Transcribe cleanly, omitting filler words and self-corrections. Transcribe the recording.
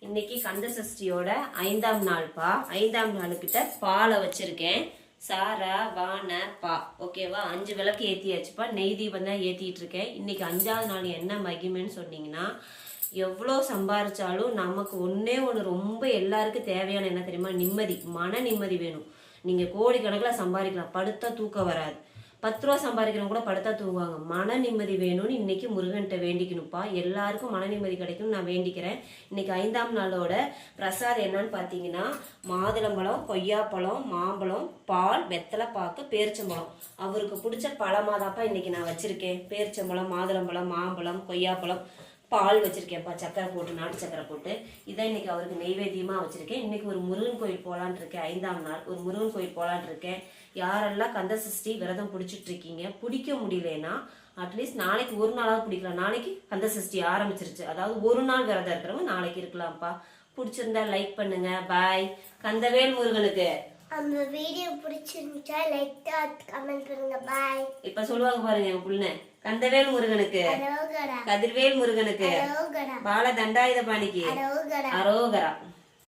இன்னைக்கு கந்த சஷ்டியோட 5ஆம் நாள்பா. 5ஆம் நாளுக்கிட்ட பாலை வச்சிருக்கேன். சாரா வான பா ஓகேவா. 5 விளக்கு ஏற்றியாச்சுப்பா. நெய் தீபம் தான் ஏற்றிட்டு இருக்கேன். இன்னைக்கு 5ஆவது நாள் என்ன மகிமைன்னு சொன்னீங்கன்னா, எவ்வளோ சம்பாரிச்சாலும் நமக்கு ஒன்னே ஒன்று ரொம்ப எல்லாருக்கும் தேவையான என்ன தெரியுமா? நிம்மதி, மன நிம்மதி வேணும். நீங்கள் கோடிக்கணக்கில் சம்பாதிக்கலாம், படுத்தா தூக்கம் வராது. 10 ரூபா சம்பாதிக்கிறவங்க கூட படுத்தா தூங்குவாங்க. மன நிம்மதி வேணும்னு இன்னைக்கு முருகன்கிட்ட வேண்டிக்கணும்ப்பா. எல்லாருக்கும் மன நிம்மதி கிடைக்கும்னு நான் வேண்டிக்கிறேன். இன்னைக்கு 5ஆம் நாளோட பிரசாதம் என்னன்னு பார்த்தீங்கன்னா, மாதுளம்பழம், கொய்யாப்பழம், மாம்பழம், பால், வெத்தலை பாக்கு, பேரிச்சம்பழம். அவருக்கு பிடிச்ச பழமாதாப்பா இன்னைக்கு நான் வச்சிருக்கேன். பேரிச்சம்பழம், மாதுளம்பழம், மாம்பழம், கொய்யாப்பழம், பால் வச்சிருக்கேன்ப்பா, சக்கரை போட்டு, நாட்டு சக்கரை போட்டு. இதான் இன்னைக்கு அவருக்கு நெய்வேத்தியமாக வச்சிருக்கேன். இன்னைக்கு ஒரு முருகன் கோயில் போகலான் இருக்கேன். 5ஆம் நாள் ஒரு முருகன் கோயில் போகலான் இருக்கேன். யாரெல்லாம் கந்த சஷ்டி விரதம் பிடிச்சிட்டு இருக்கீங்க, பிடிக்க முடியலன்னா அட்லீஸ்ட் நாளைக்கு ஒரு நாளாவது பிடிக்கலாம். நாளைக்கு கந்த சஷ்டி ஆரம்பிச்சிருச்சு, அதாவது ஒரு நாள் விரதம் இருக்கிறவங்க நாளைக்கு இருக்கலாம்ப்பா. பிடிச்சிருந்தா லைக் பண்ணுங்க. பாய். கந்தவேல் முருகனுக்கு. அந்த வீடியோ பிடிச்சிருந்துச்சா லைக் கமெண்ட் பண்ணுங்க. பாய். இப்ப சொல்லுவாங்க பாருங்க என் புள்ள. கந்தவேல் முருகனுக்கு, கதிர்வேல் முருகனுக்கு, பால தண்டாயுத பாணிக்கு அரோகரா.